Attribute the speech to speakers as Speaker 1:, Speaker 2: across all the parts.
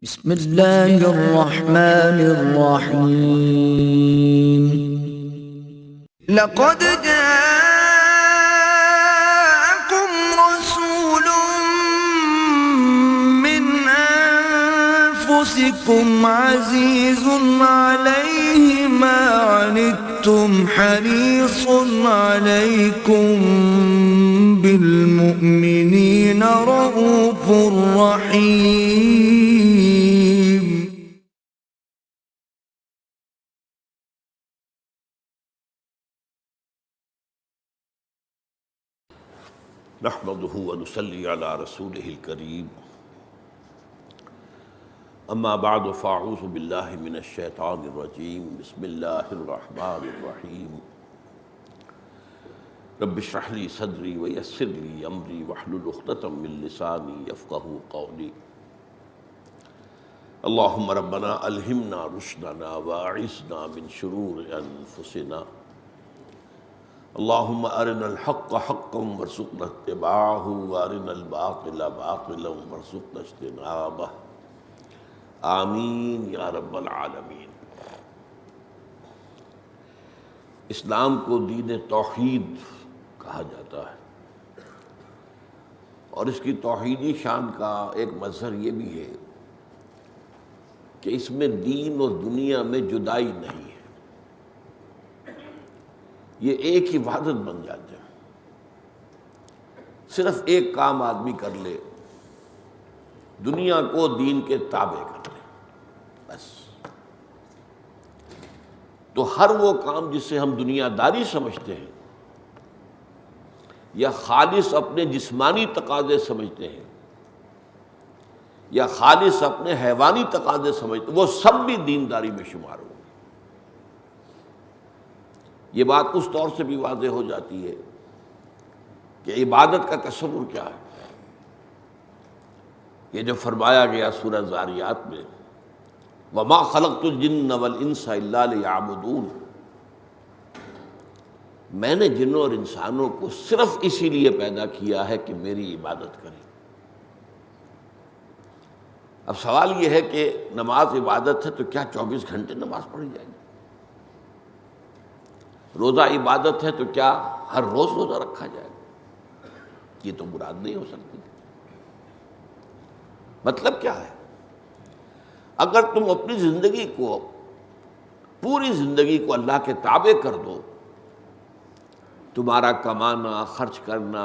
Speaker 1: بسم اللہ الرحمن الرحیم لقد جاءكم رسول من أنفسكم عزيز عليه ما عنتم حريص عليكم بالمؤمنين رؤوف رحيم.
Speaker 2: نحمده ونصلي على رسوله الكريم اما بعد فاعوذ بالله من الشيطان الرجيم بسم الله الرحمن الرحيم رب اشرح لي صدري ويسر لي امري واحلل عقدة من لساني يفقهوا قولي اللهم ربنا الهمنا رشدنا واعصمنا من شرور انفسنا اللهم ارنا الحق حقا وارزقنا اتباعه وارنا الباطل باطلا وارزقنا اجتنابه آمین یا رب العالمین. اسلام کو دین توحید کہا جاتا ہے، اور اس کی توحیدی شان کا ایک مظہر یہ بھی ہے کہ اس میں دین اور دنیا میں جدائی نہیں ہے، یہ ایک ہی وحدت بن جاتے ہیں. صرف ایک کام آدمی کر لے، دنیا کو دین کے تابع کر لے، بس. تو ہر وہ کام جسے ہم دنیا داری سمجھتے ہیں یا خالص اپنے جسمانی تقاضے سمجھتے ہیں یا خالص اپنے حیوانی تقاضے سمجھتے ہیں، وہ سب بھی دینداری میں شمار ہو. یہ بات اس طور سے بھی واضح ہو جاتی ہے کہ عبادت کا تصور کیا ہے. یہ جو فرمایا گیا سورہ ذاریات میں وَمَا خَلَقْتُ الْجِنَّ وَالْإِنسَ إِلَّا لِيَعْبُدُونَ، میں نے جنوں اور انسانوں کو صرف اسی لیے پیدا کیا ہے کہ میری عبادت کریں. اب سوال یہ ہے کہ نماز عبادت ہے تو کیا 24 گھنٹے نماز پڑھی جائے گی؟ روزہ عبادت ہے تو کیا ہر روز روزہ رکھا جائے گا؟ یہ تو مراد نہیں ہو سکتی. مطلب کیا ہے؟ اگر تم اپنی زندگی کو، پوری زندگی کو اللہ کے تابع کر دو، تمہارا کمانا، خرچ کرنا،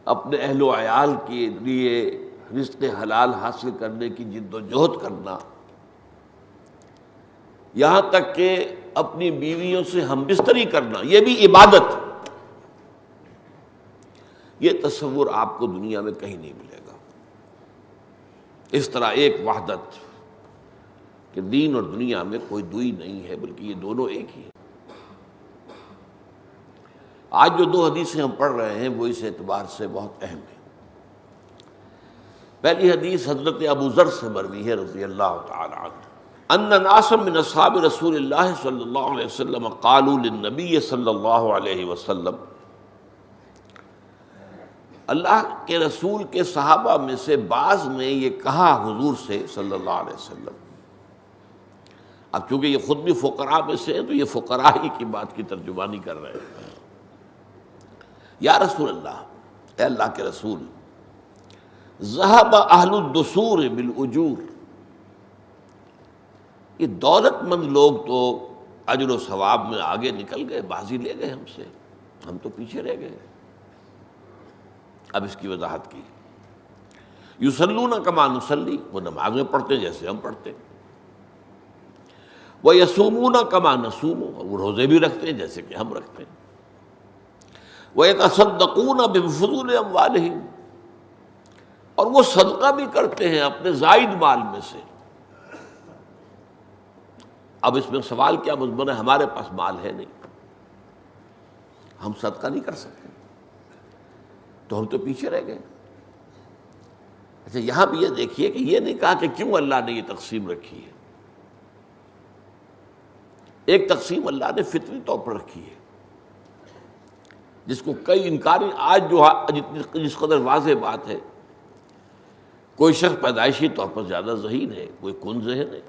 Speaker 2: اپنے اہل و عیال کے لیے رزق حلال حاصل کرنے کی جد و جہد کرنا، یہاں تک کہ اپنی بیویوں سے ہم بستری کرنا، یہ بھی عبادت. یہ تصور آپ کو دنیا میں کہیں نہیں ملے گا. اس طرح ایک وحدت کہ دین اور دنیا میں کوئی دوئی نہیں ہے، بلکہ یہ دونوں ایک ہی ہیں. آج جو 2 حدیثیں ہم پڑھ رہے ہیں وہ اس اعتبار سے بہت اہم ہیں. پہلی حدیث حضرت ابو ذر سے مروی ہے رضی اللہ تعالی عنہ ان ناسا من اصحاب رسول اللہ صلی اللہ علیہ وسلم قالوا للنبی صلی اللہ علیہ وسلم، اللہ کے رسول کے صحابہ میں سے بعض نے یہ کہا حضور سے صلی اللہ علیہ وسلم. اب چونکہ یہ خود بھی فقراء میں سے ہیں تو یہ فقراء ہی کی بات کی ترجمانی کر رہے ہیں. یا رسول اللہ، اے اللہ کے رسول، ذہب اہل الدثور بالاجور، یہ دولت مند لوگ تو اجر و ثواب میں آگے نکل گئے، بازی لے گئے ہم سے، ہم تو پیچھے رہ گئے. اب اس کی وضاحت کی. یصلون کما نصلی، وہ نمازیں پڑھتے جیسے ہم پڑھتے. ویصومون کما نصوم، وہ روزے بھی رکھتے ہیں جیسے کہ ہم رکھتے ہیں. ویتصدقون بفضول اموالہم، اور وہ صدقہ بھی کرتے ہیں اپنے زائد مال میں سے. اب اس میں سوال کیا مضمون ہے؟ ہمارے پاس مال ہے نہیں، ہم صدقہ نہیں کر سکتے، تو ہم تو پیچھے رہ گئے. اچھا، یہاں بھی یہ دیکھیے کہ یہ نہیں کہا کہ کیوں اللہ نے یہ تقسیم رکھی ہے. ایک تقسیم اللہ نے فطری طور پر رکھی ہے، جس کو کئی انکاری، آج جو جس قدر واضح بات ہے، کوئی شخص پیدائشی طور پر زیادہ ذہین ہے، کوئی کن ذہن ہے،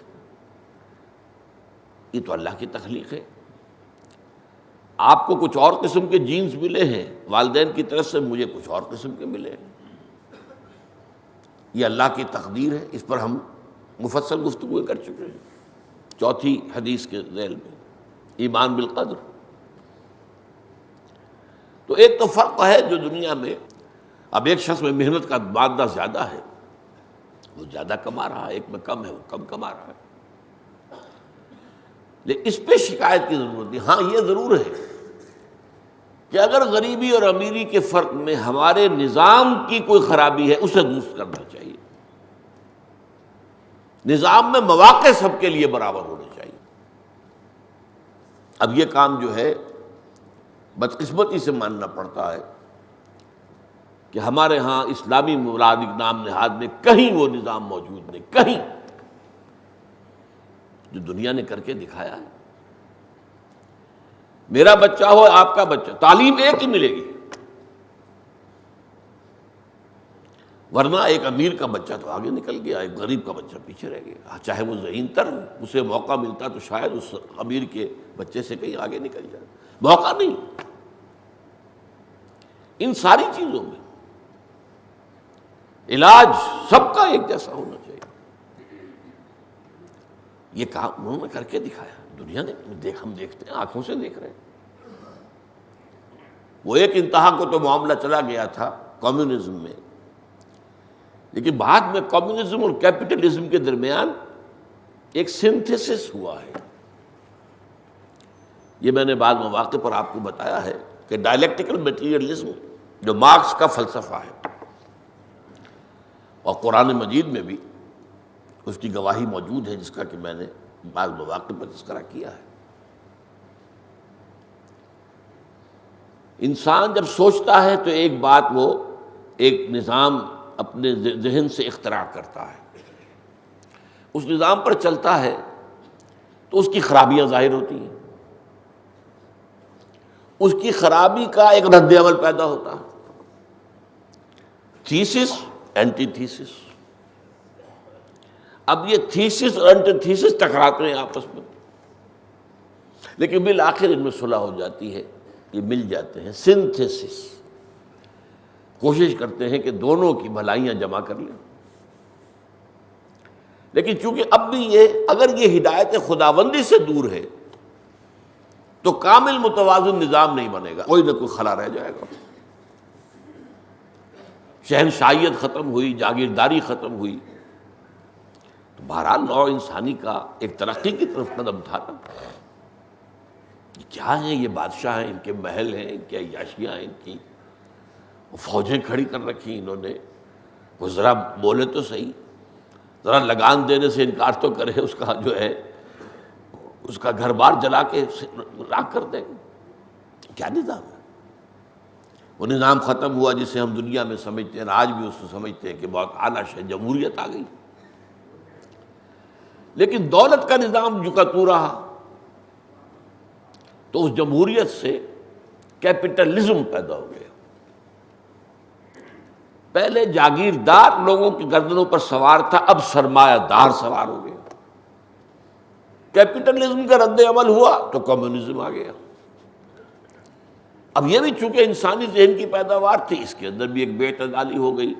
Speaker 2: یہ تو اللہ کی تخلیق ہے۔ آپ کو کچھ اور قسم کے جینز ملے ہیں والدین کی طرف سے، مجھے کچھ اور قسم کے ملے ہیں، یہ اللہ کی تقدیر ہے، اس پر ہم مفصل گفتگو کر چکے ہیں چوتھی حدیث کے ذیل میں، ایمان بالقدر۔ تو ایک تو فرق ہے جو دنیا میں اب ایک شخص میں محنت کا مادہ زیادہ ہے، وہ زیادہ کما رہا ہے، ایک میں کم ہے، وہ کم کما رہا ہے، لیکن اس پہ شکایت کی ضرورت نہیں۔ ہاں یہ ضرور ہے کہ اگر غریبی اور امیری کے فرق میں ہمارے نظام کی کوئی خرابی ہے اسے درست کرنا چاہیے، نظام میں مواقع سب کے لیے برابر ہونے چاہیے۔ اب یہ کام جو ہے بدقسمتی سے ماننا پڑتا ہے کہ ہمارے ہاں اسلامی ممالک نام نہاد میں کہیں وہ نظام موجود نہیں، کہیں جو دنیا نے کر کے دکھایا ہے۔ میرا بچہ ہو آپ کا بچہ، تعلیم ایک ہی ملے گی، ورنہ ایک امیر کا بچہ تو آگے نکل گیا، ایک غریب کا بچہ پیچھے رہ گیا، چاہے وہ ذہین تر ہو، اسے موقع ملتا تو شاید اس امیر کے بچے سے کہیں آگے نکل جائے، موقع نہیں۔ ان ساری چیزوں میں علاج سب کا ایک جیسا ہونا چاہیے، یہ کام انہوں نے کر کے دکھایا، دنیا نے ہم دیکھتے ہیں، آنکھوں سے دیکھ رہے ہیں۔ وہ ایک انتہا کو تو معاملہ چلا گیا تھا کمیونزم میں، لیکن بعد میں کمیونزم اور کیپٹلزم کے درمیان ایک سنتھیسس ہوا ہے۔ یہ میں نے بعض مواقع پر آپ کو بتایا ہے کہ ڈائلیکٹیکل میٹیریلزم جو مارکس کا فلسفہ ہے، اور قرآن مجید میں بھی اس کی گواہی موجود ہے، جس کا کہ میں نے بعض مواقع پر تذکرہ کیا ہے۔ انسان جب سوچتا ہے تو ایک بات وہ ایک نظام اپنے ذہن سے اختراع کرتا ہے، اس نظام پر چلتا ہے تو اس کی خرابیاں ظاہر ہوتی ہیں، اس کی خرابی کا ایک رد عمل پیدا ہوتا ہے، تھیسس اینٹی تھیسس۔ اب یہ تھیسس اور اینٹی تھیسس ٹکراتے ہیں آپس میں، لیکن بالآخر ان میں صلح ہو جاتی ہے، یہ مل جاتے ہیں، سنتھیسس، کوشش کرتے ہیں کہ دونوں کی بھلائیاں جمع کر لیں۔ لیکن چونکہ اب بھی اگر یہ ہدایت خداوندی سے دور ہے تو کامل متوازن نظام نہیں بنے گا، کوئی نہ کوئی خلا رہ جائے گا۔ شہنشاہیت ختم ہوئی، جاگیرداری ختم ہوئی، تو بہرحال نوع انسانی کا ایک ترقی کی طرف قدم تھا نا۔ یہ کیا ہیں؟ یہ بادشاہ ہیں، ان کے محل ہیں، ان کی عیاشیاں ہیں، ان کی فوجیں کھڑی کر رکھی انہوں نے، وہ ذرا بولے تو صحیح، ذرا لگان دینے سے انکار تو کرے، اس کا جو ہے اس کا گھر بار جلا کے راکھ کر دیں گے۔ کیا نظام ہے؟ وہ نظام ختم ہوا جسے ہم دنیا میں سمجھتے ہیں، آج بھی اس کو سمجھتے ہیں کہ بہت اعلیٰ شے، جمہوریت آ گئی، لیکن دولت کا نظام جو کا تو رہا، تو اس جمہوریت سے کیپٹلزم پیدا ہو گیا۔ پہلے جاگیردار لوگوں کی گردنوں پر سوار تھا، اب سرمایہ دار سوار ہو گیا۔ کیپٹلزم کا رد عمل ہوا تو کمیونزم آ گیا۔ اب یہ بھی چونکہ انسانی ذہن کی پیداوار تھی، اس کے اندر بھی ایک بے اعتدالی ہو گئی۔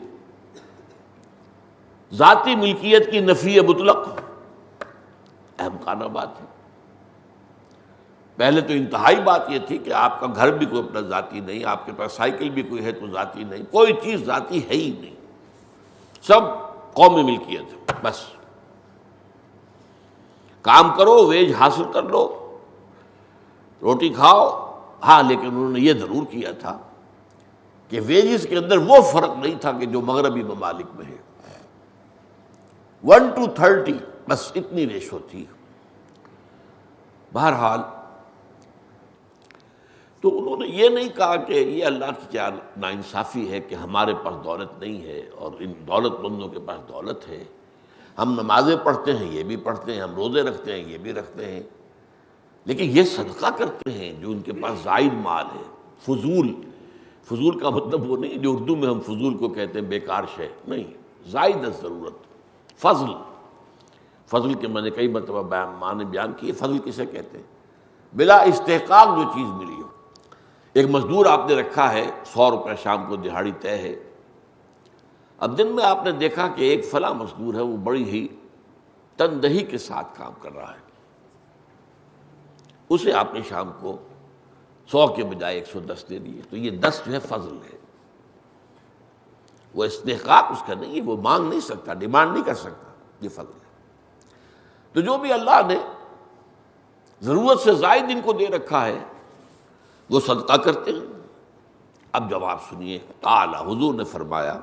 Speaker 2: ذاتی ملکیت کی نفی مطلق اہم خانہ بات ہے۔ پہلے تو انتہائی بات یہ تھی کہ آپ کا گھر بھی کوئی اپنا ذاتی نہیں، آپ کے پاس سائیکل بھی کوئی ہے تو ذاتی نہیں، کوئی چیز ذاتی ہے ہی نہیں، سب قومی ملکیت ہے۔ بس کام کرو، ویج حاصل کر لو، روٹی کھاؤ۔ ہاں لیکن انہوں نے یہ ضرور کیا تھا کہ ویجز کے اندر وہ فرق نہیں تھا کہ جو مغربی ممالک میں ہے، 1:30، بس اتنی ریشو تھی۔ بہرحال تو انہوں نے یہ نہیں کہا کہ یہ اللہ کی کیا ناانصافی ہے کہ ہمارے پاس دولت نہیں ہے اور ان دولت مندوں کے پاس دولت ہے، ہم نمازیں پڑھتے ہیں، یہ بھی پڑھتے ہیں، ہم روزے رکھتے ہیں، یہ بھی رکھتے ہیں، لیکن یہ صدقہ کرتے ہیں جو ان کے پاس زائد مال ہے، فضول کا مطلب وہ نہیں جو اردو میں ہم فضول کو کہتے ہیں بیکار شے، نہیں، زائد ضرورت، فضل، فضل کے میں نے کئی مرتبہ معنی بیان کیے. فضل کسے کہتے ہیں؟ بلا استحقاق جو چیز ملی ہو. ایک مزدور آپ نے رکھا ہے، 100 روپے شام کو دہاڑی طے ہے. اب دن میں آپ نے دیکھا کہ ایک فلاں مزدور ہے، وہ بڑی ہی تندہی کے ساتھ کام کر رہا ہے، اسے آپ نے شام کو 100 کے بجائے 110 دے دیے. تو یہ 10 جو ہے فضل ہے، وہ استحقاق اس کا نہیں ہے، وہ مانگ نہیں سکتا، ڈیمانڈ نہیں کر سکتا، یہ فضل ہے. تو جو بھی اللہ نے ضرورت سے زائد ان کو دے رکھا ہے وہ صدقہ کرتے ہیں. اب جواب سنیے. قال، حضور نے فرمایا،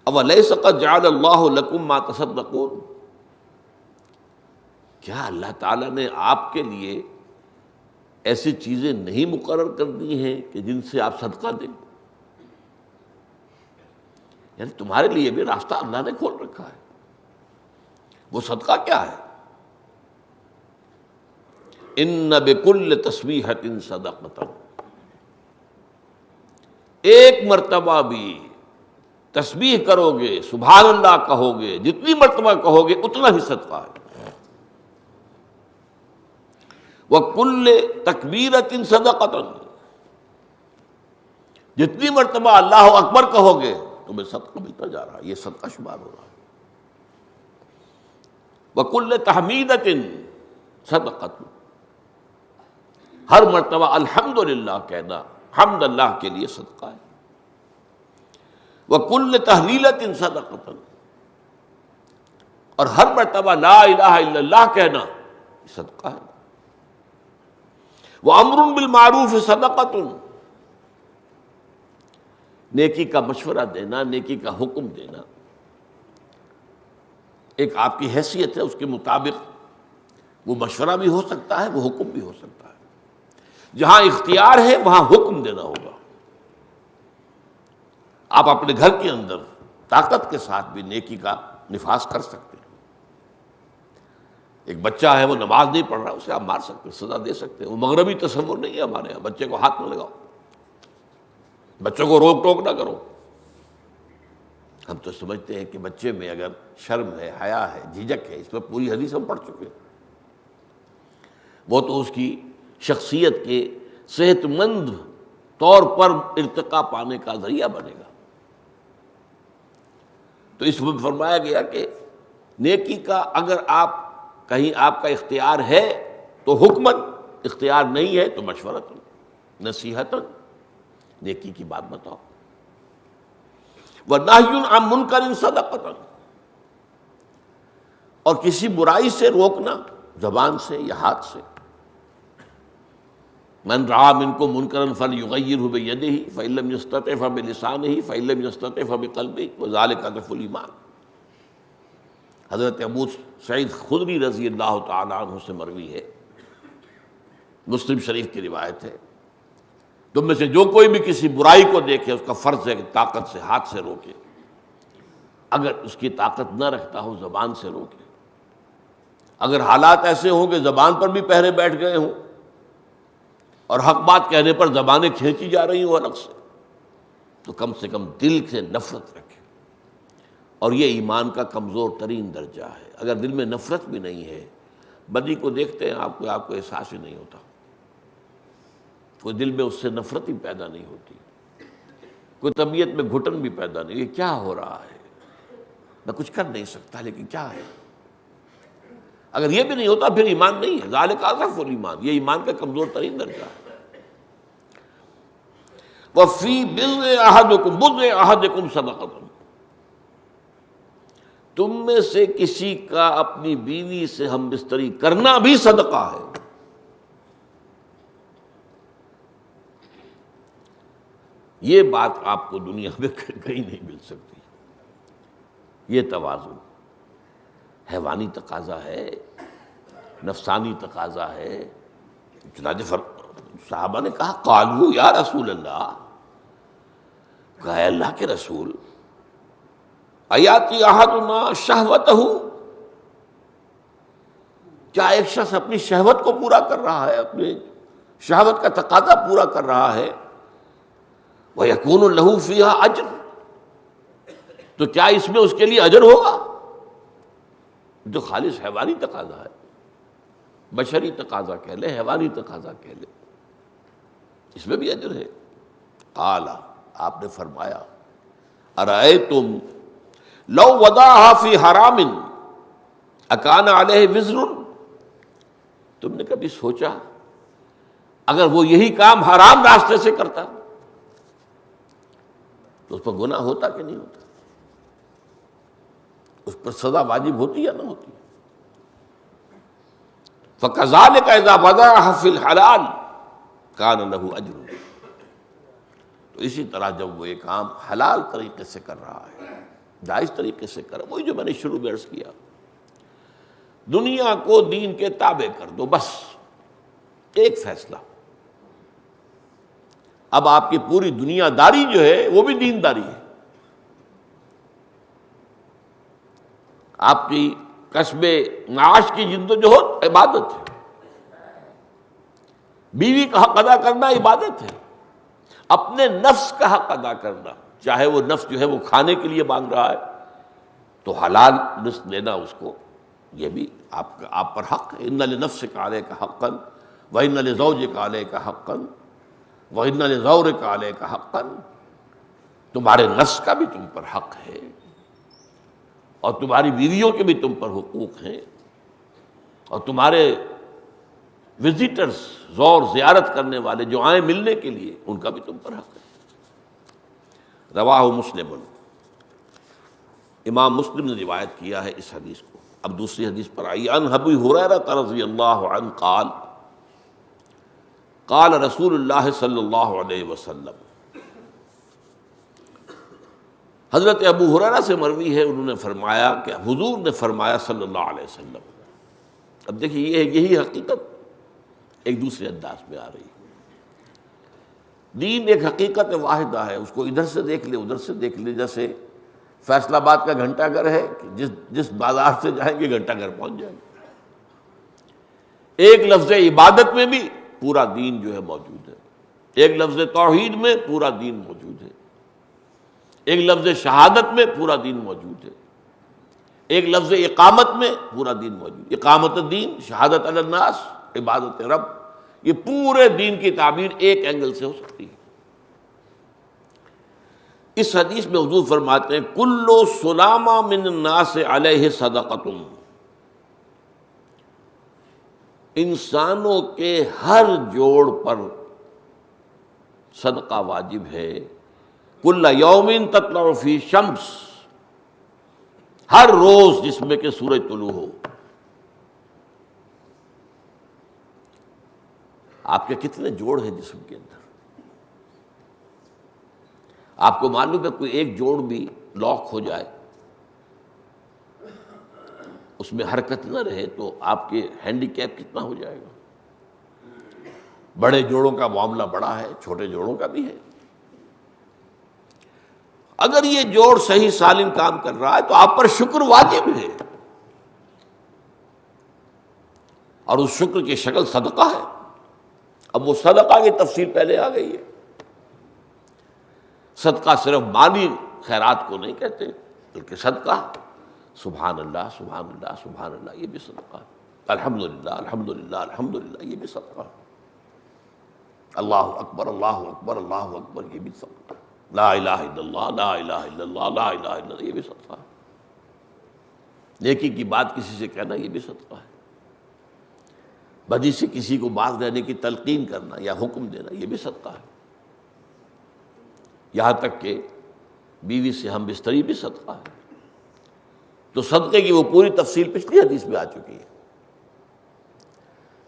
Speaker 2: اولیس قد جعل اللہ لکم ما تصدقون، کیا اللہ تعالیٰ نے آپ کے لیے ایسی چیزیں نہیں مقرر کر دی ہیں کہ جن سے آپ صدقہ دیں؟ یعنی تمہارے لیے بھی راستہ اللہ نے کھول رکھا ہے. وہ صدقہ کیا ہے؟ ان بکل تسبیحۃ صدقۃ، ایک مرتبہ بھی تسبیح کرو گے، سبحان اللہ کہو گے، جتنی مرتبہ کہو گے اتنا ہی صدقہ ہے. وَكُلِّ تَكْبِيرَةٍ صَدَقَةٌ، جتنی مرتبہ اللہ اکبر کہو گے تمہیں صدقہ ملتا جا رہا ہے، یہ صدقہ شمار ہو رہا ہے. وَكُلِّ تَحْمِيدَةٍ صَدَقَةٌ، ہر مرتبہ الحمدللہ کہنا، حمد اللہ کے لیے صدقہ ہے. وَكُلِّ تَحْلِيلَةٍ صَدَقَةٌ، اور ہر مرتبہ لا الہ الا اللہ کہنا صدقہ ہے. وَأَمْرٌ بِالْمَعْرُوفِ صَدَقَةٌ، نیکی کا مشورہ دینا، نیکی کا حکم دینا، ایک آپ کی حیثیت ہے، اس کے مطابق وہ مشورہ بھی ہو سکتا ہے، وہ حکم بھی ہو سکتا ہے. جہاں اختیار ہے وہاں حکم دینا ہوگا. آپ اپنے گھر کے اندر طاقت کے ساتھ بھی نیکی کا نفاذ کر سکتے ہیں. ایک بچہ ہے، وہ نماز نہیں پڑھ رہا، اسے آپ مار سکتے ہیں، سزا دے سکتے ہیں. وہ مغربی تصور نہیں ہے ہمارے یہاں، بچے کو ہاتھ نہ لگاؤ، بچوں کو روک ٹوک نہ کرو. ہم تو سمجھتے ہیں کہ بچے میں اگر شرم ہے، حیا ہے، جھجک ہے، اس میں پوری حدیث ہم پڑھ چکے ہیں، وہ تو اس کی شخصیت کے صحت مند طور پر ارتقاء پانے کا ذریعہ بنے گا. تو اس میں فرمایا گیا کہ نیکی کا اگر آپ کہیں آپ کا اختیار ہے تو حکمن، اختیار نہیں ہے تو مشورتن، نصیحتن، نیکی کی بات بتاؤ. وَنَهْيٌ عَن مُنْكَرٍ صَدَقَةٌ، اور کسی برائی سے روکنا زبان سے یا ہاتھ سے. من رعا منکم منکرا فلیغیرہ بیدہ فإن لم یستطع فبلسانہ فإن لم یستطع فبقلبہ وذلک اضعف الایمان. حضرت ابو سعید خدری رضی اللہ تعالی عنہ سے مروی ہے، مسلم شریف کی روایت ہے، تم میں سے جو کوئی بھی کسی برائی کو دیکھے اس کا فرض ہے کہ طاقت سے ہاتھ سے روکے. اگر اس کی طاقت نہ رکھتا ہو زبان سے روکے. اگر حالات ایسے ہوں کہ زبان پر بھی پہرے بیٹھ گئے ہوں اور حق بات کہنے پر زبانیں کھینچی جا رہی ہوں الگ سے کم دل سے نفرت رکھے. اور یہ ایمان کا کمزور ترین درجہ ہے. اگر دل میں نفرت بھی نہیں ہے، بدی کو دیکھتے ہیں آپ کو احساس ہی نہیں ہوتا، کوئی دل میں اس سے نفرت ہی پیدا نہیں ہوتی، کوئی طبیعت میں گھٹن بھی پیدا نہیں. یہ کیا ہو رہا ہے، میں کچھ کر نہیں سکتا لیکن کیا ہے. اگر یہ بھی نہیں ہوتا پھر ایمان نہیں ہے. ذالک اضعف الایمان، یہ ایمان کا کمزور ترین درجہ ہے. وفی بضع احدکم صدقۃ، تم میں سے کسی کا اپنی بیوی سے ہم بستری کرنا بھی صدقہ ہے. یہ بات آپ کو دنیا میں کہیں نہیں مل سکتی. یہ توازن حیوانی تقاضا ہے، نفسانی تقاضا ہے. چنانچہ صحابہ نے کہا قالوا یا رسول اللہ، کہا اے اللہ کے رسول، ایاتی احدنا شہوتہ، کیا ایک شخص اپنی شہوت کو پورا کر رہا ہے، اپنی شہوت کا تقاضا پورا کر رہا ہے، وَيَكُونُ لَهُ فِيهَا أَجْرٌ، تو کیا اس میں اس کے لیے اجر ہوگا؟ جو خالص حیوانی تقاضا ہے، بشری تقاضا کہہ لے، حیوانی تقاضا کہہ لے، اس میں بھی اجر ہے۔ قال، آپ نے فرمایا، ارأیتم لو وضعها فی حرام اکان علیہ وزر، تم نے کبھی سوچا اگر وہ یہی کام حرام راستے سے کرتا تو اس پر گناہ ہوتا کہ نہیں ہوتا؟ اس پر سزا واجب ہوتی یا نہ ہوتی؟ فَكَذَلِكَ إِذَا وَضَعَهَا فِي الْحَلَالِ كَانَ لَهُ أَجْرٌ، تو اسی طرح جب وہ یہ کام حلال طریقے سے کر رہا ہے، جائز طریقے سے کر رہا ہے، وہی جو میں نے شروع میں عرض کیا، دنیا کو دین کے تابع کر دو، بس ایک فیصلہ۔ اب آپ کی پوری دنیا داری جو ہے وہ بھی دین داری ہے، آپ کی کسب معاش کی جد و جہد عبادت ہے، بیوی کا حق ادا کرنا عبادت ہے، اپنے نفس کا حق ادا کرنا، چاہے وہ نفس جو ہے وہ کھانے کے لیے مانگ رہا ہے تو حلال رزق دینا اس کو، یہ بھی آپ پر حق ہے۔ ان لنفسک علیک حقا وان لزوجک علیک حقا وان لزورک علیک حقا، تمہارے نفس کا بھی تم پر حق ہے اور تمہاری بیویوں کے بھی تم پر حقوق ہیں، اور تمہارے وزٹرز، زور زیارت کرنے والے جو آئیں ملنے کے لیے، ان کا بھی تم پر حق ہے۔ رواہ مسلم، امام مسلم نے روایت کیا ہے اس حدیث کو۔ اب دوسری حدیث پر آئی، عن ابی ہریرہ رضی اللہ عنہ قال قال رسول اللہ صلی اللہ علیہ وسلم، حضرت ابو ہریرہ سے مروی ہے، انہوں نے فرمایا کہ حضور نے فرمایا صلی اللہ علیہ وسلم۔ اب دیکھیے یہی حقیقت ایک دوسرے انداز میں آ رہی ہے۔ دین ایک حقیقت واحدہ ہے، اس کو ادھر سے دیکھ لے ادھر سے دیکھ لے، جیسے فیصل آباد کا گھنٹہ گھر ہے کہ جس بازار سے جائیں گے گھنٹہ گھر پہنچ جائیں گے۔ ایک لفظ عبادت میں بھی پورا دین جو ہے موجود ہے، ایک لفظ توحید میں پورا دین موجود ہے، ایک لفظ شہادت میں پورا دین موجود ہے، ایک لفظ اقامت میں پورا دین موجود ہے۔ اقامت الدین، شہادت علی الناس، عبادت رب، یہ پورے دین کی تعبیر ایک اینگل سے ہو سکتی ہے۔ اس حدیث میں حضور فرماتے ہیں کل سلامہ من الناس علیہ صدقۃ، انسانوں کے ہر جوڑ پر صدقہ واجب ہے، کل یوم تطلع فی شمس، ہر روز جس میں کہ سورج طلوع ہو۔ آپ کے کتنے جوڑ ہیں جسم کے اندر؟ آپ کو معلوم ہے کوئی ایک جوڑ بھی لاک ہو جائے، اس میں حرکت نہ رہے تو آپ کے ہینڈی کیپ کتنا ہو جائے گا۔ بڑے جوڑوں کا معاملہ بڑا ہے، چھوٹے جوڑوں کا بھی ہے۔ اگر یہ جوڑ صحیح سالم کام کر رہا ہے تو آپ پر شکر واجب ہے، اور اس شکر کی شکل صدقہ ہے۔ اب وہ صدقہ کی تفصیل پہلے آ گئی ہے۔ صدقہ صرف مالی خیرات کو نہیں کہتے، بلکہ صدقہ سبحان اللہ سبحان اللہ سبحان اللہ، یہ بھی صدقہ ہے۔ الحمدللہ الحمدللہ الحمدللہ، یہ بھی صدقہ ہے۔ اللہ اکبر اللہ اکبر اللہ اکبر، یہ بھی صدقہ ہے۔ لا الہ الا اللہ لا الہ الا اللہ لا الہ الا اللہ، یہ بھی صدقہ ہے۔ نیکی کی بات کسی سے کہنا، یہ بھی صدقہ ہے۔ بدی سے کسی کو باز رہنے کی تلقین کرنا یا حکم دینا، یہ بھی صدقہ ہے۔ یہاں تک کہ بیوی سے ہم بستری بھی صدقہ ہے۔ تو صدقے کی وہ پوری تفصیل پچھلی حدیث میں آ چکی ہے۔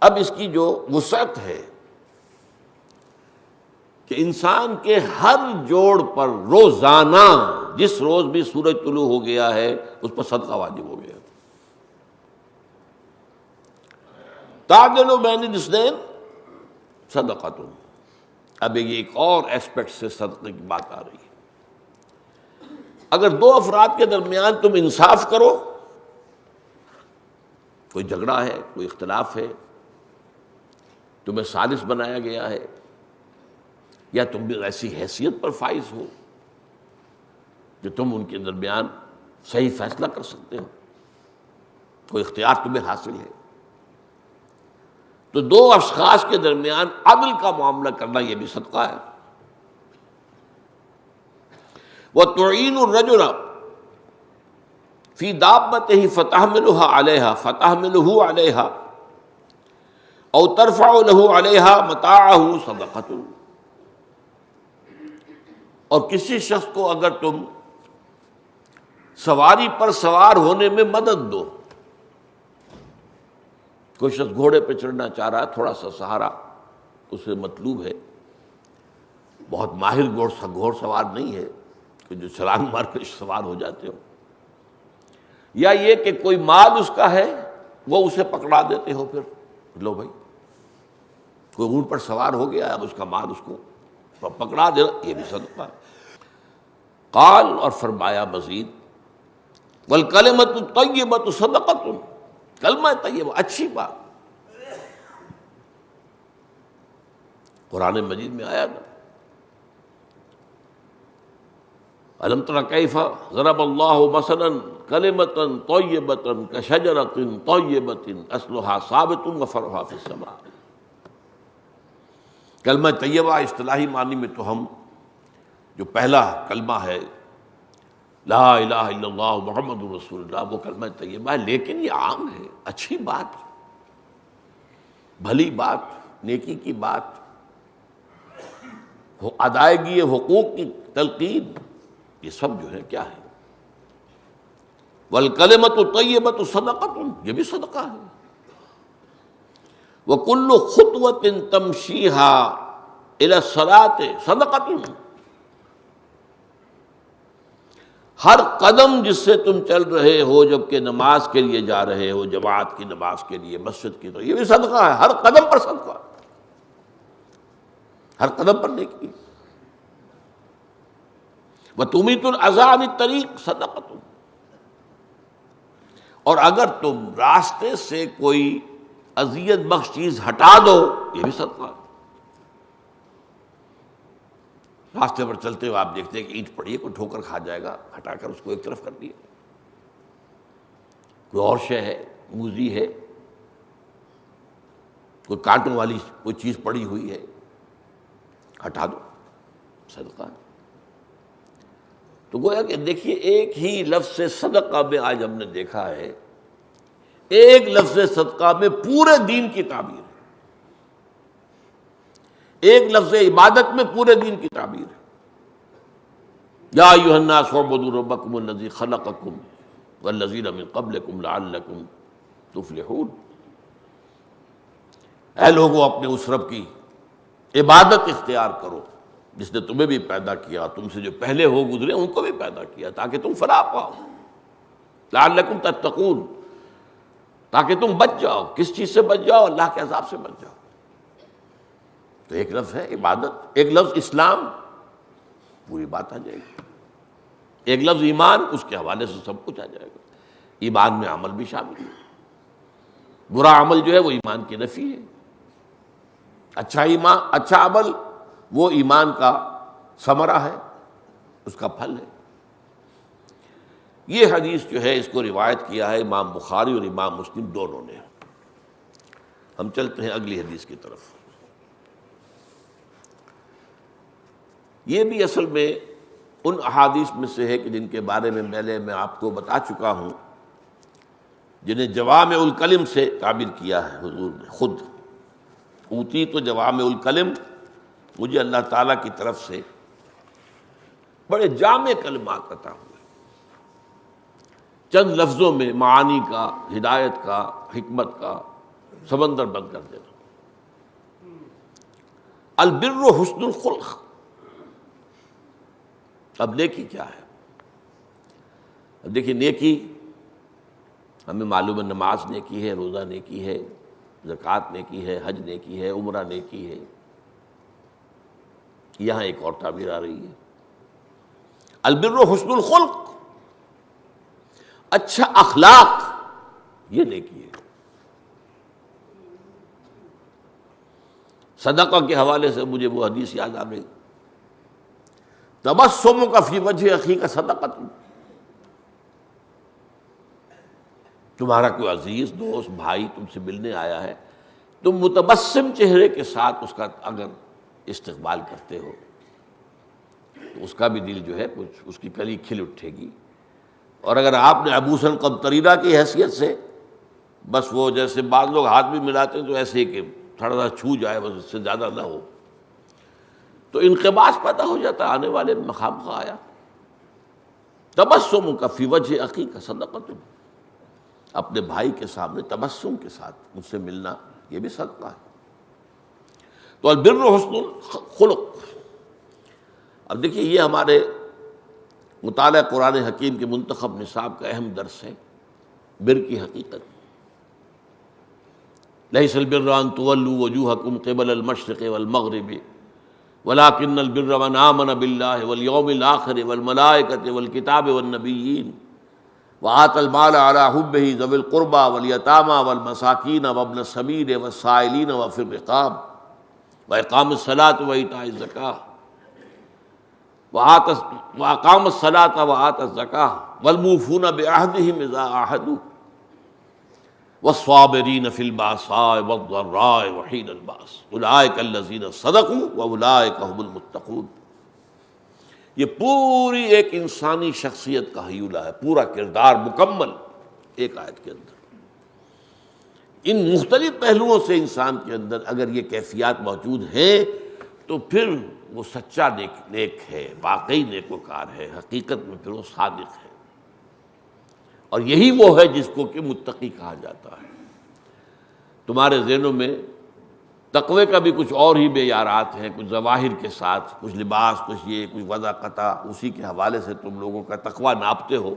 Speaker 2: اب اس کی جو وسعت ہے کہ انسان کے ہر جوڑ پر روزانہ جس روز بھی سورج طلوع ہو گیا ہے اس پر صدقہ واجب ہو گیا۔ تعدل بین الاثنین صدقۃ۔ اب ایک اور ایسپیکٹ سے صدقے کی بات آ رہی ہے۔ اگر دو افراد کے درمیان تم انصاف کرو، کوئی جھگڑا ہے، کوئی اختلاف ہے، تمہیں ثالث بنایا گیا ہے، یا تم بھی ایسی حیثیت پر فائز ہو کہ تم ان کے درمیان صحیح فیصلہ کر سکتے ہو، کوئی اختیار تمہیں حاصل ہے۔ تو دو اشخاص کے درمیان عدل کا معاملہ کرنا یہ بھی صدقہ ہے۔ وَتُعِينُ الرَّجُلَ فِي دَابَّتِهِ فَتَحْمِلُهَا عَلَيْهَا عَلَيْهَا أَوْ تَرْفَعُ لَهُ عَلَيْهَا مَتَاعَهُ صَدَقَةٌ۔ اور کسی شخص کو اگر تم سواری پر سوار ہونے میں مدد دو، کوئی شخص گھوڑے پہ چڑھنا چاہ رہا ہے، تھوڑا سا سہارا اسے مطلوب ہے، بہت ماہر گھوڑ سوار نہیں ہے کہ جو چھلانگ مار کر سوار ہو جاتے ہو، یا یہ کہ کوئی مال اس کا ہے وہ اسے پکڑا دیتے ہو، پھر لو بھائی کوئی اونٹ پر سوار ہو گیا اب اس کا مال اس کو پکڑا دینا، یہ بھی صدقہ ہے۔ قال، اور فرمایا مزید، والکلمۃ الطیبۃ صدقۃ، کلمہ طیبہ اچھی بات، قرآن مجید میں آیا نا، الم تر کیف ضرب اللہ مثلا کلمۃ طیبۃ کشجرۃ طیبۃ اصلھا ثابت وفرعھا فی السماء۔ کلمہ طیبہ اصطلاحی معنی میں تو ہم جو پہلا کلمہ ہے لا الہ الا اللہ محمد رسول اللہ، وہ کلمہ طیبہ ہے، لیکن یہ عام ہے، اچھی بات، بھلی بات، نیکی کی بات، ادائیگی حقوق کی تلقین، یہ سب جو ہے کیا ہے؟ والکلمۃ الطیبۃ صدقۃ، یہ بھی صدقہ ہے۔ وکل خطوۃ تمشیھا الی الصلاۃ صدقۃ، ہر قدم جس سے تم چل رہے ہو جبکہ نماز کے لیے جا رہے ہو، جماعت کی نماز کے لیے مسجد کی، تو یہ بھی صدقہ ہے، ہر قدم پر صدقہ، ہر قدم پر نیکی۔ وَتُمِيتُ الْأَذَىٰ عَنِ الطَّرِيقِ صَدَقَةٌ، اور اگر تم راستے سے کوئی اذیت بخش چیز ہٹا دو، یہ بھی صدقہ ہے۔ راستے پر چلتے ہوئے آپ دیکھتے ہیں کہ اینٹ پڑی ہے، کوئی ٹھوکر کھا جائے گا، ہٹا کر اس کو ایک طرف کر دیا، کوئی اور شے ہے، موزی ہے، کوئی کانٹوں والی کوئی چیز پڑی ہوئی ہے، ہٹا دو، صدقہ ہے۔ تو گویا کہ دیکھیے ایک ہی لفظ صدقہ میں آج ہم نے دیکھا ہے، ایک لفظ صدقہ میں پورے دین کی تعبیر ہے، ایک لفظ عبادت میں پورے دین کی تعبیر ہے۔ یا ایھا الناس اعبدوا ربکم الذی خلقکم والذین من قبلکم لعلکم تفلحون، اے لوگو اپنے اس رب کی عبادت اختیار کرو جس نے تمہیں بھی پیدا کیا، تم سے جو پہلے ہو گزرے ان کو بھی پیدا کیا، تاکہ تم فلاح پاؤ، لعلکم تتقون، تاکہ تم بچ جاؤ۔ کس چیز سے بچ جاؤ؟ اللہ کے عذاب سے بچ جاؤ۔ تو ایک لفظ ہے عبادت، ایک لفظ اسلام، پوری بات آ جائے گی، ایک لفظ ایمان، اس کے حوالے سے سب کچھ آ جائے گا۔ ایمان میں عمل بھی شامل ہے، برا عمل جو ہے وہ ایمان کی نفی ہے، اچھا ایمان، اچھا عمل وہ ایمان کا ثمرہ ہے، اس کا پھل ہے۔ یہ حدیث جو ہے اس کو روایت کیا ہے امام بخاری اور امام مسلم دونوں نے۔ ہم چلتے ہیں اگلی حدیث کی طرف۔ یہ بھی اصل میں ان احادیث میں سے ہے کہ جن کے بارے میں پہلے میں آپ کو بتا چکا ہوں، جنہیں جوامع الکلم سے تعبیر کیا ہے حضور نے خود، اوتی تو جوامع الکلم، مجھے اللہ تعالیٰ کی طرف سے بڑے جامع کلمات عطا ہوئے، چند لفظوں میں معانی کا، ہدایت کا، حکمت کا سمندر بند کر دینا۔ البر حسن الخلق، اب نیکی کیا ہے؟ اب دیکھیے نیکی ہمیں معلوم ہے، نماز نیکی ہے، روزہ نیکی ہے، زکوٰۃ نیکی ہے، حج نیکی ہے، عمرہ نیکی ہے۔ یہاں ایک اور تعبیر آ رہی ہے، البر حسن الخلق، اچھا اخلاق، یہ نیکی ہے۔ صدقہ کے حوالے سے مجھے وہ حدیث یاد آ گئی، تبسمک فی وجہ اخیک صدقۃ، تمہارا کوئی عزیز دوست بھائی تم سے ملنے آیا ہے، تم متبسم چہرے کے ساتھ اس کا اگر استقبال کرتے ہو تو اس کا بھی دل جو ہے کچھ اس کی کلی کھل اٹھے گی۔ اور اگر آپ نے ابوسن قمطریرہ کی حیثیت سے بس وہ جیسے بعض لوگ ہاتھ بھی ملاتے ہیں تو ایسے ہی کہ تھوڑا سا چھو جائے بس اس سے زیادہ نہ ہو، تو انقباض پیدا ہو جاتا ہے آنے والے مقام کا آیا۔ تبسمک فی وجہ اخیک صدقۃ، اپنے بھائی کے سامنے تبسم کے ساتھ مجھ سے ملنا یہ بھی صدقہ ہے۔ تو البر حسن الخلق۔ اب دیکھیے یہ ہمارے مطالعہ قرآن حکیم کے منتخب نصاب کا اہم درس ہے، بر کی حقیقت۔ لیس البر ان تولوا وجوہکم قبل المشرق والمغرب ولکن البر من آمن باللہ والیوم الآخر والملائکۃ والکتاب والنبیین وآتى المال على حبه ذوي القربى واليتامى والمساكين وابن السبيل والسائلين وفي الرقاب وإقام الصلاة وإيتاء الزكاة وأقام الصلاة وآتى الزكاة والموفون بعهدهم إذا عاهدوا والصابرين في البأساء والضراء وحين البأس أولئك الذين صدقوا وأولئك هم المتقون۔ یہ پوری ایک انسانی شخصیت کا حیولہ ہے، پورا کردار مکمل ایک آیت کے اندر۔ ان مختلف پہلوؤں سے انسان کے اندر اگر یہ کیفیات موجود ہیں تو پھر وہ سچا نیک ہے، واقعی نیکوکار ہے، حقیقت میں پھر وہ صادق ہے، اور یہی وہ ہے جس کو کہ متقی کہا جاتا ہے۔ تمہارے ذہنوں میں تقوی کا بھی کچھ اور ہی معیارات ہیں، کچھ ظواہر کے ساتھ، کچھ لباس، کچھ یہ، کچھ وضع قطع، اسی کے حوالے سے تم لوگوں کا تقوی ناپتے ہو،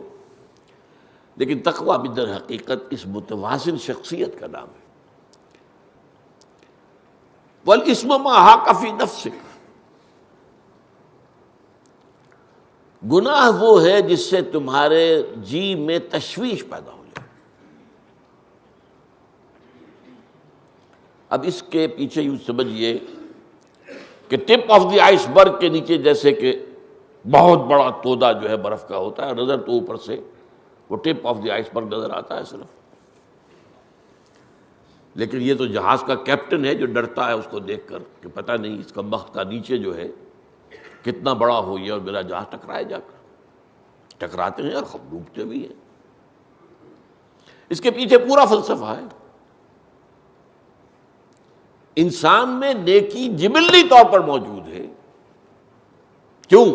Speaker 2: لیکن تقوی بھی در حقیقت اس متوازن شخصیت کا نام ہے۔ والاسم ما حاق فی نفسک، گناہ وہ ہے جس سے تمہارے جی میں تشویش پیدا ہو جائے۔ اب اس کے پیچھے یوں سمجھیے کہ ٹپ آف دی آئس برگ کے نیچے جیسے کہ بہت بڑا تودا جو ہے برف کا ہوتا ہے، نظر تو اوپر سے وہ ٹپ آف دی آئس برگ نظر آتا ہے صرف، لیکن یہ تو جہاز کا کیپٹن ہے جو ڈرتا ہے اس کو دیکھ کر کہ پتہ نہیں اس کا بخت کا نیچے جو ہے کتنا بڑا ہو یہ اور میرا جہاز ٹکرائے جا کر۔ ٹکراتے ہیں اور خود ڈوبتے بھی ہیں۔ اس کے پیچھے پورا فلسفہ ہے۔ انسان میں نیکی جبلی طور پر موجود ہے، کیوں؟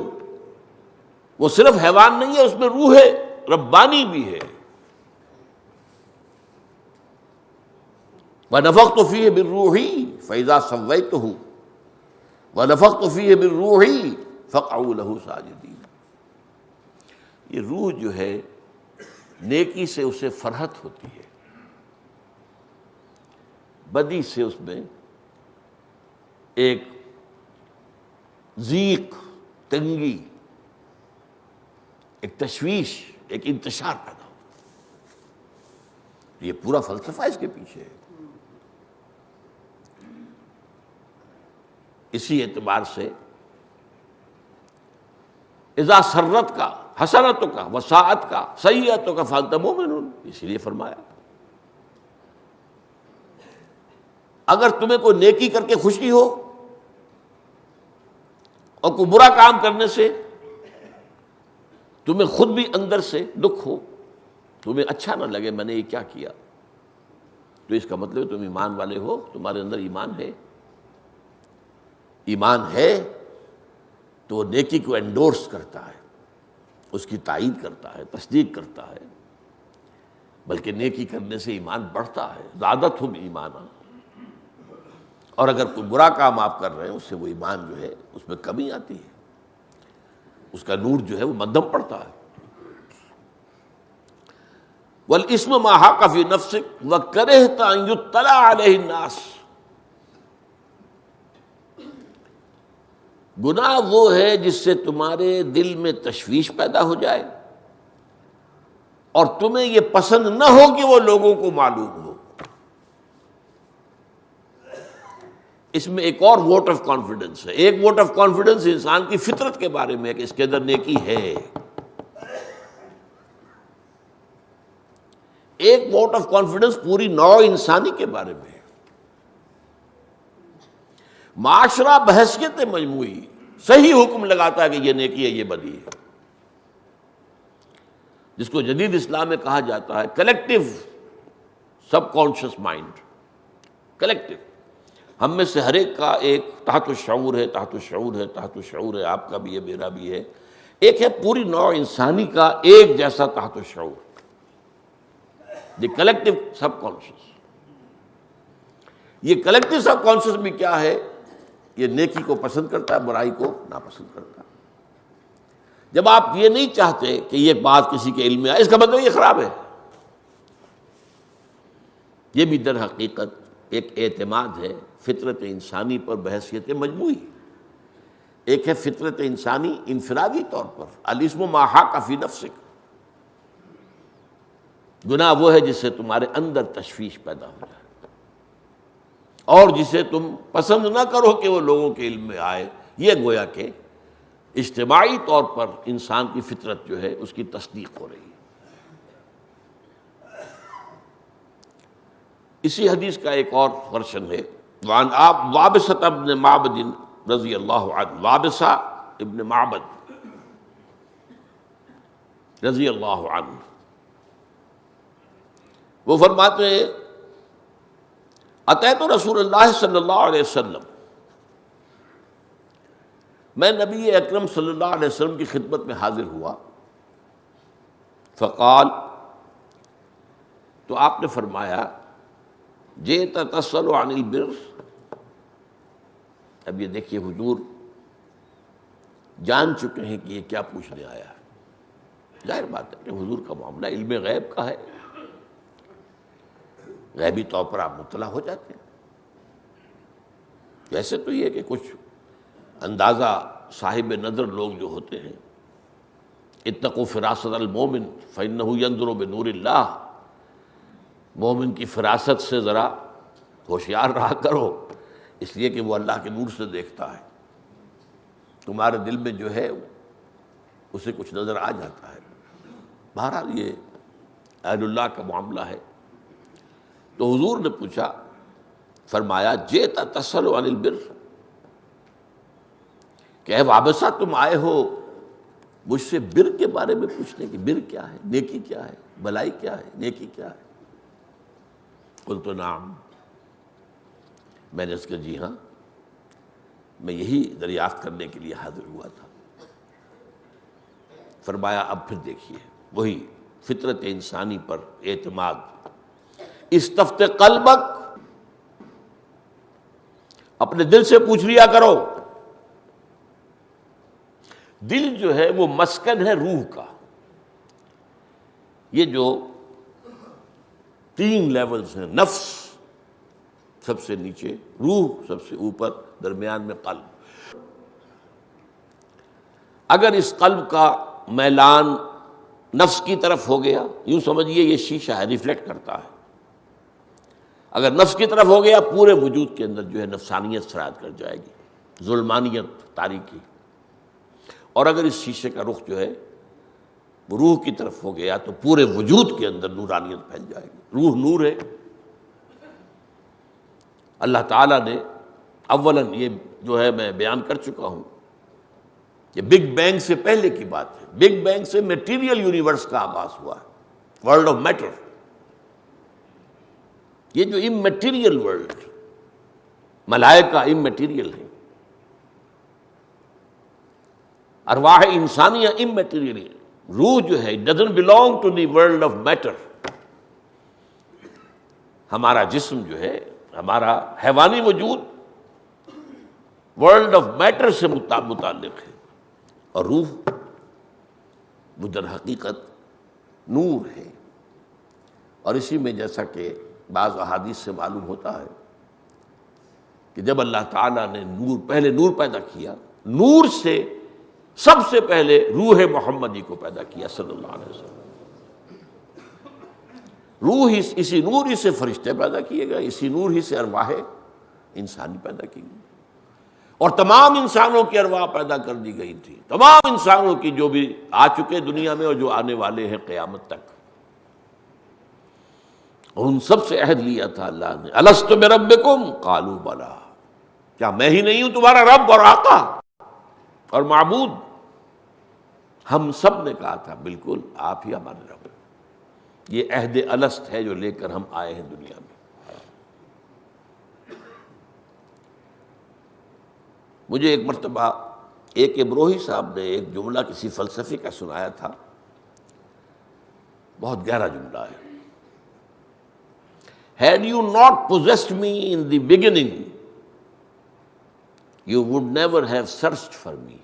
Speaker 2: وہ صرف حیوان نہیں ہے، اس میں روح ربانی بھی ہے۔ وَنَفَخْتُ فِيهِ مِن رُّوحِي فَإِذَا سَوَّيْتُهُ وَنَفَخْتُ فِيهِ مِن رُّوحِي فَقَعُوا لَهُ سَاجِدِينَ۔ یہ روح جو ہے نیکی سے اسے فرحت ہوتی ہے، بدی سے اس میں ایک ضیق، تنگی، ایک تشویش، ایک انتشار پیدا ہوتا ہے۔ یہ پورا فلسفہ اس کے پیچھے ہے۔ اسی اعتبار سے اذا سرت کا، حسنتوں کا، وساعت کا، سیئتوں کا فانت مومنون، اسی لیے فرمایا اگر تمہیں کوئی نیکی کر کے خوشی ہو اور کوئی برا کام کرنے سے تمہیں خود بھی اندر سے دکھ ہو، تمہیں اچھا نہ لگے میں نے یہ کیا کیا، تو اس کا مطلب تم ایمان والے ہو، تمہارے اندر ایمان ہے۔ ایمان ہے تو وہ نیکی کو انڈورس کرتا ہے، اس کی تائید کرتا ہے، تصدیق کرتا ہے، بلکہ نیکی کرنے سے ایمان بڑھتا ہے۔ زادتہم ایمانا، اور اگر کوئی برا کام آپ کر رہے ہیں اس سے وہ ایمان جو ہے اس میں کمی آتی ہے، اس کا نور جو ہے وہ مدھم پڑتا ہے۔ والاسم ما حاق فی نفسک وکرہت ان یطلع علیہ الناس، گناہ وہ ہے جس سے تمہارے دل میں تشویش پیدا ہو جائے اور تمہیں یہ پسند نہ ہو کہ وہ لوگوں کو معلوم ہو۔ اس میں ایک اور ووٹ آف کانفیڈنس ہے. ایک ووٹ آف کانفیڈنس انسان کی فطرت کے بارے میں ہے کہ اس کے اندر نیکی ہے. ایک ووٹ آف کانفیڈنس پوری نوع انسانی کے بارے میں ہے. معاشرہ بحیثیت مجموعی صحیح حکم لگاتا ہے کہ یہ نیکی ہے یہ بدی ہے، جس کو جدید اسلام میں کہا جاتا ہے کلیکٹو سب کانشیس مائنڈ. کلیکٹو، ہم میں سے ہر ایک کا ایک تحت الشعور ہے، تحت الشعور ہے، تحت الشعور ہے. آپ کا بھی ہے، میرا بھی ہے. ایک ہے پوری نوع انسانی کا ایک جیسا تحت الشعور، دی کلیکٹو سب کانشیس. یہ کلیکٹو سب کانشیس بھی کیا ہے؟ یہ نیکی کو پسند کرتا ہے، برائی کو ناپسند کرتا ہے. جب آپ یہ نہیں چاہتے کہ یہ بات کسی کے علم میں آئے، اس کا مطلب یہ خراب ہے. یہ بھی در حقیقت ایک اعتماد ہے فطرت انسانی پر بحیثیت مجموعی. ایک ہے فطرت انسانی انفرادی طور پر، الاسم ما حاک فی نفسک. گناہ وہ ہے جس سے تمہارے اندر تشویش پیدا ہو جائے اور جسے تم پسند نہ کرو کہ وہ لوگوں کے علم میں آئے. یہ گویا کہ اجتماعی طور پر انسان کی فطرت جو ہے اس کی تصدیق ہو رہی ہے. اسی حدیث کا ایک اور ورژن ہے، وعن وابصہ ابن معبد رضی اللہ عنہ. وابصہ ابن معبد رضی اللہ عنہ وہ فرماتے ہیں اتیت رسول اللہ صلی اللہ علیہ وسلم، میں نبی اکرم صلی اللہ علیہ وسلم کی خدمت میں حاضر ہوا. فقال، تو آپ نے فرمایا جئت تسأل عن البر. اب یہ دیکھیے حضور جان چکے ہیں کہ یہ کیا پوچھنے آیا ہے. ظاہر بات ہے کہ حضور کا معاملہ علم غیب کا ہے، غیبی طور پر آپ مطلع ہو جاتے ہیں. ویسے تو یہ کہ کچھ اندازہ صاحب نظر لوگ جو ہوتے ہیں، اتقوا فراست المومن فإنہ ينظر بنور اللہ، مومن کی فراست سے ذرا ہوشیار رہا کرو، اس لیے کہ وہ اللہ کے نور سے دیکھتا ہے. تمہارے دل میں جو ہے اسے کچھ نظر آ جاتا ہے. بہرحال یہ اہل اللہ کا معاملہ ہے. تو حضور نے پوچھا، فرمایا جئت تسأل عن البر، کہ اے وابصہ تم آئے ہو مجھ سے بر کے بارے میں پوچھنے کی. بر کیا ہے؟ نیکی کیا ہے؟ بھلائی کیا ہے؟ نیکی کیا ہے؟ قلت نعم، میں نے اس کا جی ہاں، میں یہی دریافت کرنے کے لیے حاضر ہوا تھا. فرمایا اب پھر دیکھیے وہی فطرت انسانی پر اعتماد. استفت قلبک، اپنے دل سے پوچھ لیا کرو. دل جو ہے وہ مسکن ہے روح کا. یہ جو 3 لیولز ہیں، نفس سب سے نیچے، روح سب سے اوپر، درمیان میں قلب. اگر اس قلب کا میلان نفس کی طرف ہو گیا، یوں سمجھیے یہ شیشہ ہے، ریفلیکٹ کرتا ہے. اگر نفس کی طرف ہو گیا پورے وجود کے اندر جو ہے نفسانیت سرایت کر جائے گی، ظلمانیت، تاریکی. اور اگر اس شیشے کا رخ جو ہے وہ روح کی طرف ہو گیا تو پورے وجود کے اندر نورانیت پھیل جائے گی. روح نور ہے. اللہ تعالیٰ نے اولاً یہ جو ہے میں بیان کر چکا ہوں، یہ بگ بینگ سے پہلے کی بات ہے. بگ بینگ سے میٹیریل یونیورس کا آغاز ہوا ہے، ورلڈ آف میٹر. یہ جو اممیٹیریل ورلڈ، ملائکہ اممیٹیریل ہے، ارواح انسانیہ اممیٹیریل ہے. روح جو ہے doesn't belong to the world of matter. ہمارا جسم جو ہے، ہمارا حیوانی وجود ورلڈ آف میٹر سے متعلق ہے، اور روح وہ در حقیقت نور ہے. اور اسی میں جیسا کہ بعض احادیث سے معلوم ہوتا ہے کہ جب اللہ تعالیٰ نے پہلے نور پیدا کیا، نور سے سب سے پہلے روح محمدی کو پیدا کیا صلی اللہ علیہ وسلم. روح اسی نور ہی سے فرشتے پیدا کیے گئے، اسی نور ہی سے ارواح انسانی پیدا کی گئی، اور تمام انسانوں کی ارواح پیدا کر دی گئی تھی، تمام انسانوں کی جو بھی آ چکے دنیا میں اور جو آنے والے ہیں قیامت تک، اور ان سب سے عہد لیا تھا اللہ نے، الست بربکم قالوا بلی، کیا میں ہی نہیں ہوں تمہارا رب اور آقا اور معبود؟ ہم سب نے کہا تھا بالکل آپ ہی ہمارے رب ہیں۔ یہ عہد الست ہے جو لے کر ہم آئے ہیں دنیا میں۔ مجھے ایک مرتبہ ایک ابروہی صاحب نے ایک جملہ کسی فلسفی کا سنایا تھا، بہت گہرا جملہ ہے۔ Had you not possessed me in the beginning, you would never have searched for me۔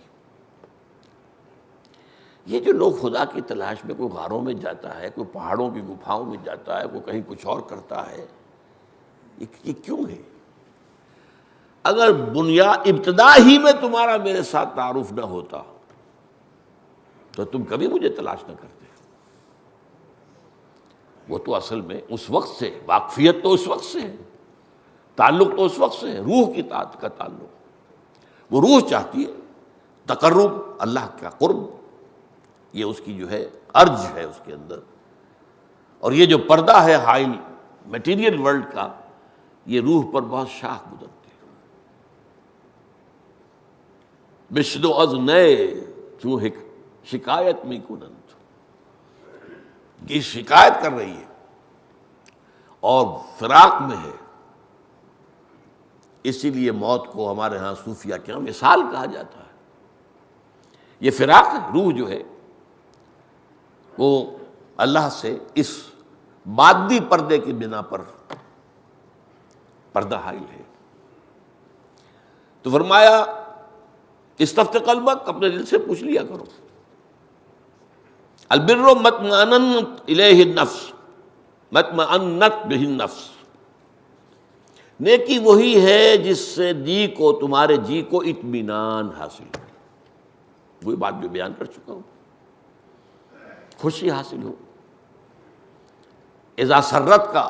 Speaker 2: یہ جو لوگ خدا کی تلاش میں کوئی غاروں میں جاتا ہے، کوئی پہاڑوں کی گپھاؤں میں جاتا ہے، کوئی کہیں کچھ اور کرتا ہے، یہ کیوں ہے؟ اگر ابتدا ہی میں تمہارا میرے ساتھ تعارف نہ ہوتا تو تم کبھی مجھے تلاش نہ کرتے۔ وہ تو اصل میں اس وقت سے، واقفیت تو اس وقت سے ہے، تعلق تو اس وقت سے ہے، روح کی طاقت کا تعلق۔ وہ روح چاہتی ہے تقرب، اللہ کا قرب، یہ اس کی جو ہے ارج ہے اس کے اندر، اور یہ جو پردہ ہے حائل میٹیریل ورلڈ کا، یہ روح پر بہت شاخ گزرتی ہے۔ بشدو از نئے چوں شکایت میں کنند، یہ شکایت کر رہی ہے اور فراق میں ہے، اسی لیے موت کو ہمارے ہاں صوفیہ کے ہاں وصال کہا جاتا ہے۔ یہ فراق ہے، روح جو ہے وہ اللہ سے اس مادی پردے کی بنا پر پردہ حائل ہے۔ تو فرمایا استفت قلبک، اپنے دل سے پوچھ لیا کرو۔ البر مطمئنت الیہ النفس، مطمئنت بہ النفس، نیکی وہی ہے جس سے جی کو، تمہارے جی کو اطمینان حاصل ہو، وہی بات جو بیان کر چکا ہوں، خوشی حاصل ہو۔ اذا سرت کا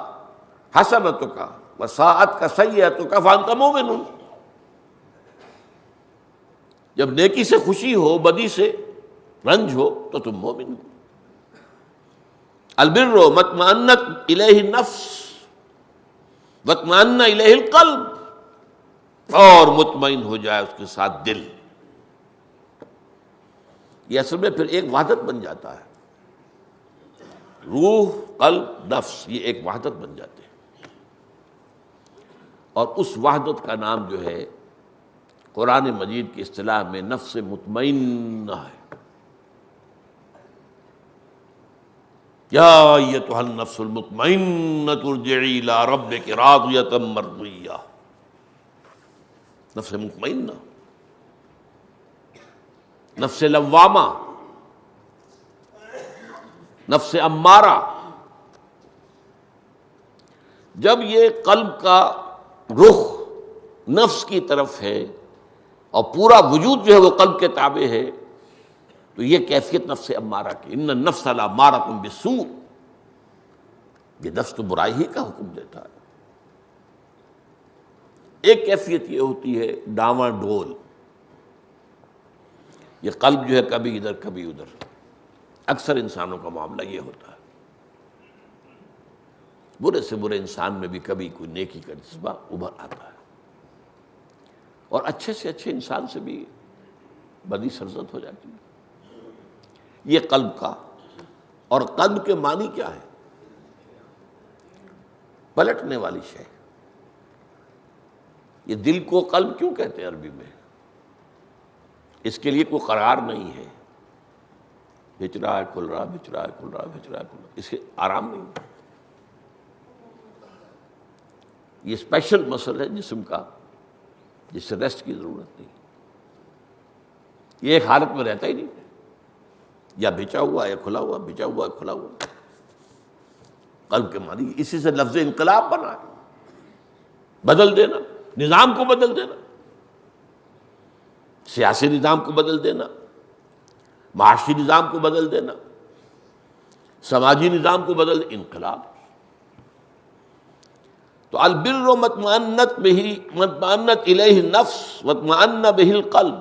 Speaker 2: حسنت کا وساعت کا سیئت کا فانت مومن، جب نیکی سے خوشی ہو، بدی سے رنج ہو، تو تم مومن ہو۔ البر مطمئنت الیہ النفس واطمئن الیہ القلب، اور مطمئن ہو جائے اس کے ساتھ دل۔ یہ اصل میں پھر ایک وحدت بن جاتا ہے، روح، قلب، نفس، یہ ایک وحدت بن جاتے ہیں، اور اس وحدت کا نام جو ہے قرآن مجید کی اصطلاح میں نفس مطمئنہ ہے۔ یا ایتھا النفس المطمئنہ ارجعی الی ربک راضیۃ مرضیہ، نفس مطمئنہ، نفس لوامہ، نفس امارہ۔ جب یہ قلب کا رخ نفس کی طرف ہے اور پورا وجود جو ہے وہ قلب کے تابع ہے، تو یہ کیفیت نفس امارہ کی، ان النفس لامارۃ بالسوء، یہ نفس تو برائی ہی کا حکم دیتا ہے۔ ایک کیفیت یہ ہوتی ہے ڈاواں ڈول، یہ قلب جو ہے کبھی ادھر کبھی ادھر، اکثر انسانوں کا معاملہ یہ ہوتا ہے۔ برے سے برے انسان میں بھی کبھی کوئی نیکی کا جذبہ ابھر آتا ہے، اور اچھے سے اچھے انسان سے بھی بدی سرزد ہو جاتی ہے۔ یہ قلب کا، اور قلب کے معنی کیا ہے؟ پلٹنے والی شے۔ یہ دل کو قلب کیوں کہتے ہیں عربی میں؟ اس کے لیے کوئی قرار نہیں ہے، بچ رہا ہے کھل رہا، بچ رہا ہے کھل رہا، بچ رہا ہے کھل رہا، اس کے آرام نہیں۔ یہ اسپیشل مسل ہے جسم کا، جس سے ریسٹ کی ضرورت نہیں، یہ ایک حالت میں رہتا ہی نہیں، یا بچا ہوا یا کھلا ہوا، بچا ہوا یا کھلا ہوا۔ قلب کے معنی اسی سے لفظ انقلاب بنا ہے، بدل دینا، نظام کو بدل دینا، سیاسی نظام کو بدل دینا، معاشی نظام کو بدل دینا، سماجی نظام کو بدل دینا، انقلاب۔ تو البر مطمئنت الیہ نفس واطمأن بہ القلب،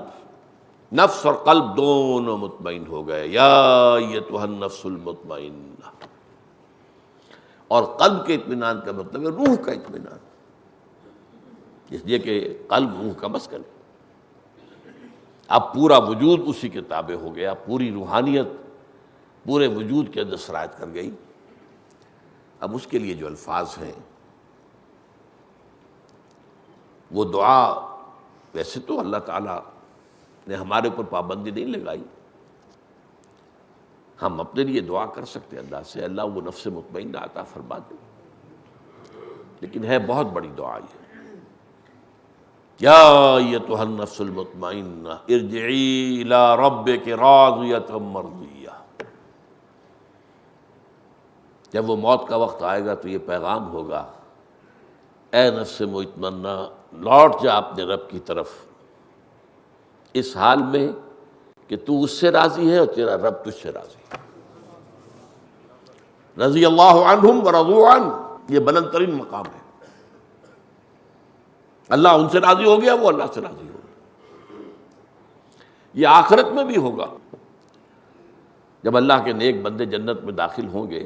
Speaker 2: نفس اور قلب دونوں مطمئن ہو گئے، یا ایتھا النفس المطمئنہ۔ اور قلب کے اطمینان کا مطلب ہے روح کا اطمینان، اس لیے کہ قلب روح کا مسکن ہے۔ اب پورا وجود اسی کے تابع ہو گیا، پوری روحانیت پورے وجود کے اندر سرایت کر گئی۔ اب اس کے لیے جو الفاظ ہیں وہ دعا، ویسے تو اللہ تعالیٰ نے ہمارے اوپر پابندی نہیں لگائی، ہم اپنے لیے دعا کر سکتے ہیں اللہ سے، اللہ وہ نفس مطمئنہ عطا فرما دے، لیکن ہے بہت بڑی دعا یہ، یا ایتھا النفس المطمئنہ ارجعی الی ربک راضیۃ مرضیہ۔ جب وہ موت کا وقت آئے گا تو یہ پیغام ہوگا، اے نفس مطمئنہ لوٹ جا اپنے رب کی طرف، اس حال میں کہ تو اس سے راضی ہے اور تیرا رب تجھ سے راضی ہے۔ رضی اللہ عنہم ورضوا عنہ، یہ بلند ترین مقام ہے۔ اللہ ان سے راضی ہو گیا، وہ اللہ سے راضی ہو گیا۔ یہ آخرت میں بھی ہوگا، جب اللہ کے نیک بندے جنت میں داخل ہوں گے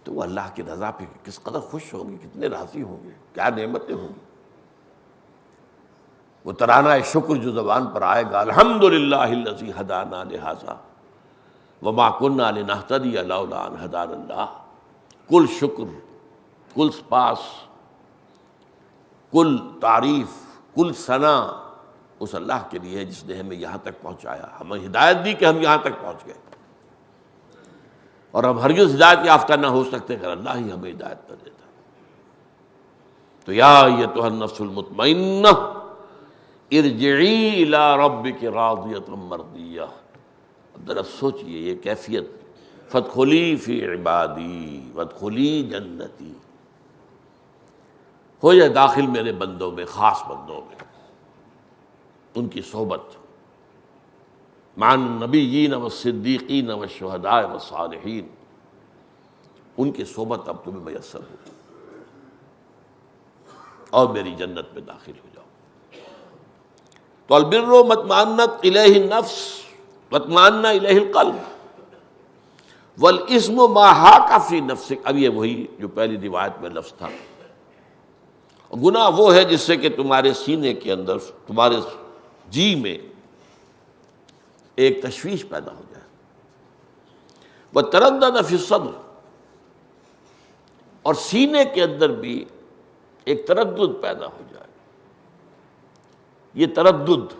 Speaker 2: تو وہ اللہ کی رضا پہ کس قدر خوش ہوں گے، کتنے راضی ہوں گے، کیا نعمتیں ہوں گی۔ وہ ترانہ شکر جو زبان پر آئے گا، الحمدللہ الذی ہدانا لہذا وما کنا لنہتدی لولا ان ہدانا اللہ، کل شکر، کل سپاس، کل تعریف، کل ثنا اس اللہ کے لیے جس نے ہمیں یہاں تک پہنچایا، ہمیں ہدایت دی کہ ہم یہاں تک پہنچ گئے، اور ہم ہرگز ہدایت یافتہ نہ ہو سکتے اگر اللہ ہی ہمیں ہدایت نہ دیتا۔ تو یا ایتھا النفس المطمئنہ ارجعی الی ربک راضیۃ مرضیہ۔ اب ذرا سوچئے یہ کیفیت، فادخلی فی عبادی وادخلی جنتی، ہو جائے داخل میرے بندوں میں، خاص بندوں میں، ان کی صحبت مع النبیین والصدیقین والشہداء والصالحین، ان کی صحبت اب تمہیں میسر ہو اور میری جنت میں داخل ہو جاؤ۔ تو البر مطمئنت الیہ النفس واطمأن الیہ القلب والاسم ما حاک فی نفسک۔ اب یہ وہی جو پہلی روایت میں لفظ تھا، گناہ وہ ہے جس سے کہ تمہارے سینے کے اندر، تمہارے جی میں ایک تشویش پیدا ہو جائے، وتردد فی الصدر، اور سینے کے اندر بھی ایک تردد پیدا ہو جائے۔ یہ تردد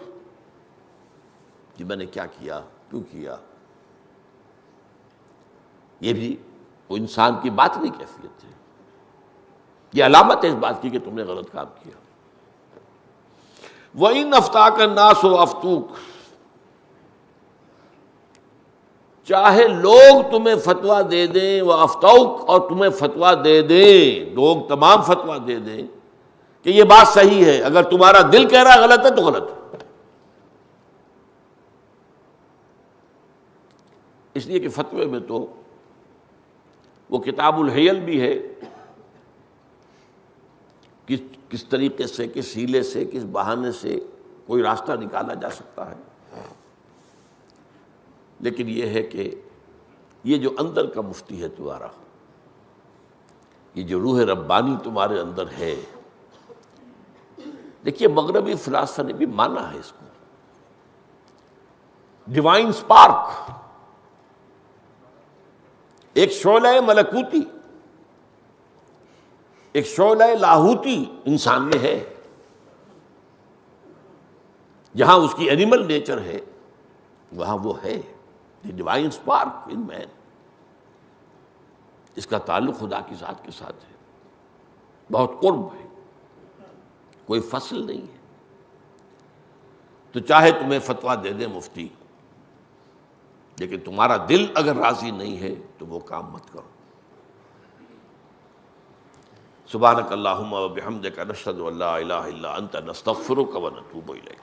Speaker 2: کہ میں نے کیا کیا، کیوں کیا، یہ بھی وہ انسان کی باطنی کیفیت ہے، یہ علامت ہے اس بات کی کہ تم نے غلط کام کیا۔ وَإِنْ أَفْتَاكَ النَّاسُ وَأَفْتُوكَ، چاہے لوگ تمہیں فتویٰ دے دیں، وَأَفْتَوْكَ، اور تمہیں فتویٰ دے دیں، لوگ تمام فتویٰ دے دیں کہ یہ بات صحیح ہے، اگر تمہارا دل کہہ رہا غلط ہے تو غلط ہے۔ اس لیے کہ فتوے میں تو وہ کتاب الحیل بھی ہے، کس طریقے سے، کس ہیلے سے، کس بہانے سے کوئی راستہ نکالا جا سکتا ہے، لیکن یہ ہے کہ یہ جو اندر کا مفتی ہے تمہارا، یہ جو روح ربانی تمہارے اندر ہے، دیکھیے مغربی فلاسفہ نے بھی مانا ہے اس کو، ڈیوائن سپارک، ایک شعلہ ملکوتی، ایک شعلہ لاہوتی انسان میں ہے، جہاں اس کی اینیمل نیچر ہے وہاں وہ ہے، ڈیوائن سپارک ان مین، اس کا تعلق خدا کی ذات کے ساتھ ہے، بہت قرب ہے، کوئی فصل نہیں ہے۔ تو چاہے تمہیں فتویٰ دے دے مفتی، لیکن تمہارا دل اگر راضی نہیں ہے تو وہ کام مت کرو۔ سبحانک اللہم و بحمدک نشہد ان لا الہ الا انت نستغفرک و نتوب الیک۔